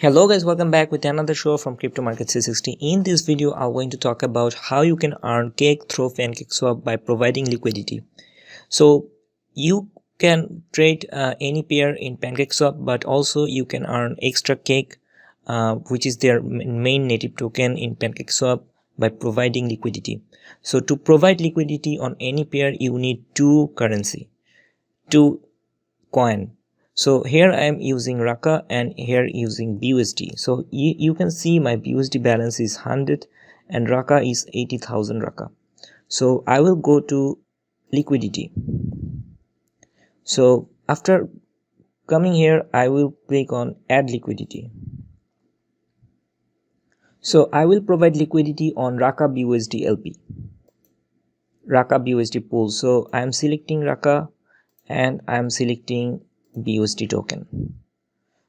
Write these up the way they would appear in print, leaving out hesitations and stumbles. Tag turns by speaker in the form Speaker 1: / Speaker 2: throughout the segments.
Speaker 1: Hello guys, welcome back with another show from Crypto Market 360. In this video, I'm going to talk about how you can earn cake through Pancakeswap by providing liquidity. So you can trade any pair in Pancakeswap, but also you can earn extra cake, which is their main native token in Pancakeswap, by providing liquidity. So to provide liquidity on any pair, you need two coin. So here I am using Raka and here using BUSD. So you can see my BUSD balance is 100 and Raka is 80,000 Raka. So I will go to liquidity. So after coming here, I will click on add liquidity. So I will provide liquidity on Raka BUSD LP, Raka BUSD pool. So I am selecting Raka and I am selecting BUSD token.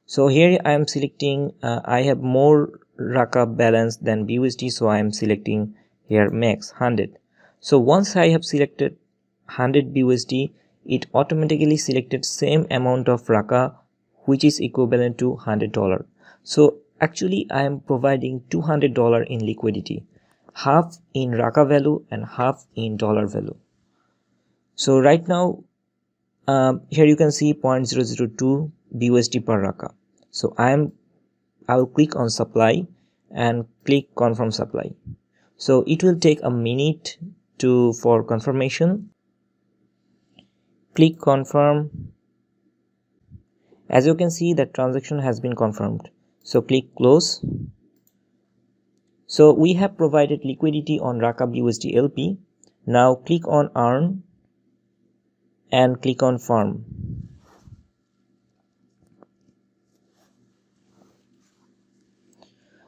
Speaker 1: So here I am selecting I have more Raka balance than BUSD, so I am selecting here max 100. So once I have selected 100 BUSD, it automatically selected same amount of Raka, which is equivalent to $100. So actually I am providing $200 in liquidity, half in Raka value and half in dollar value. So right now here you can see 0.002 BUSD per Raka. So I will click on supply and click confirm supply. So it will take a minute for confirmation. Click confirm. As you can see, the transaction has been confirmed. So click close. So we have provided liquidity on Raka BUSD LP. Now click on earn and click on farm.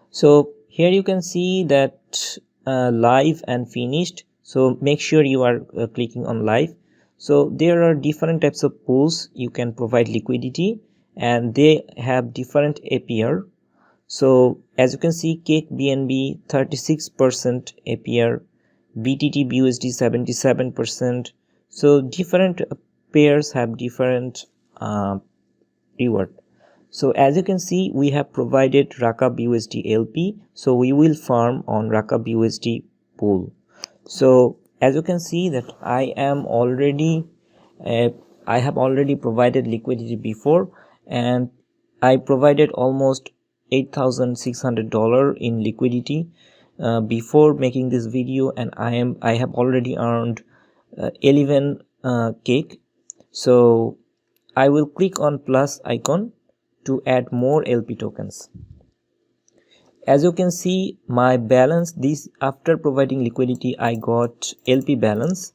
Speaker 1: So here you can see that live and finished. So make sure you are clicking on live. So there are different types of pools you can provide liquidity, and they have different APR. So as you can see, Cake BNB 36% APR, BTT BUSD 77%. So different pairs have different reward. So as you can see, we have provided Raka BUSD LP, so we will farm on Raka BUSD pool. So as you can see that I have already provided liquidity before, and I provided almost $8,600 in liquidity before making this video, and I have already earned 11 cake. So I will click on plus icon to add more LP tokens. As you can see, my balance, this after providing liquidity, I got LP balance.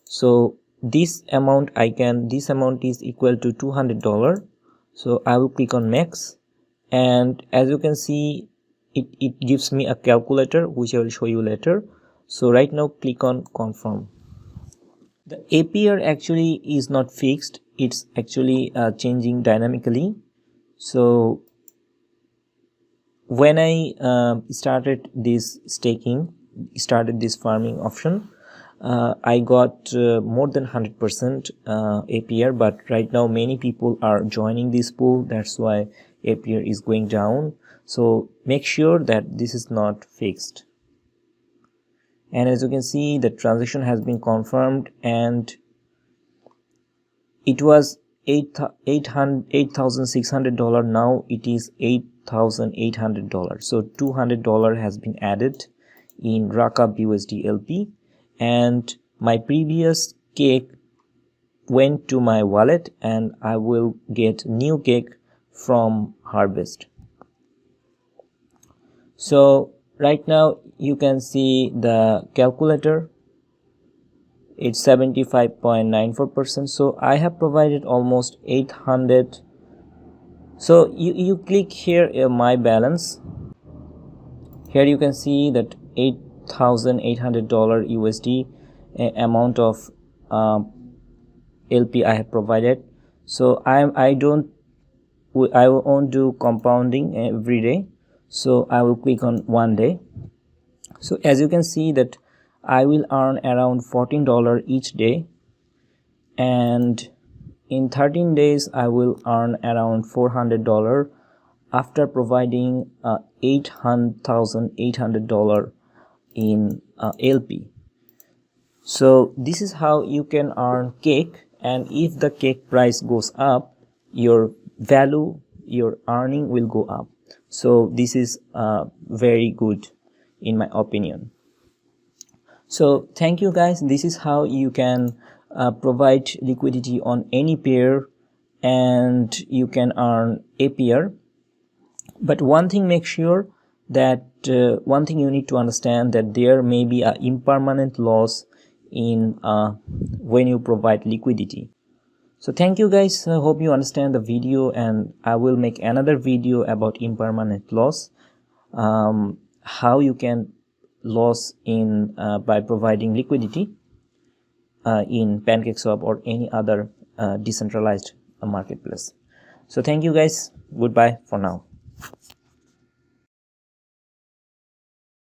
Speaker 1: So this amount is equal to $200. So I will click on max, and as you can see, it gives me a calculator, which I will show you later. So right now click on confirm. The APR actually is not fixed, it's actually changing dynamically. So when I started this farming option, I got more than 100% APR, but right now many people are joining this pool, that's why APR is going down. So make sure that this is not fixed. And as you can see, the transaction has been confirmed, and it was $8,600. Now it is $8,800. So $200 has been added in Raka BUSD LP, and my previous cake went to my wallet, and I will get new cake from harvest. So right now you can see the calculator, it's 75.94%. so I have provided almost 800. So you click here my balance. Here you can see that $8,800 USD amount of LP I have provided. So I won't do compounding every day, so I will click on one day. So as you can see that I will earn around $14 each day, and in 13 days I will earn around $400 after providing $800,800 in LP. So this is how you can earn cake, and if the cake price goes up, your value, your earning will go up. So this is very good in my opinion. So thank you guys. This is how you can provide liquidity on any pair and you can earn APR. But one thing, make sure that one thing you need to understand, that there may be an impermanent loss in when you provide liquidity. So thank you guys. I hope you understand the video, and I will make another video about impermanent loss, how you can lose in by providing liquidity in Pancakeswap or any other decentralized marketplace. So thank you guys. Goodbye for now.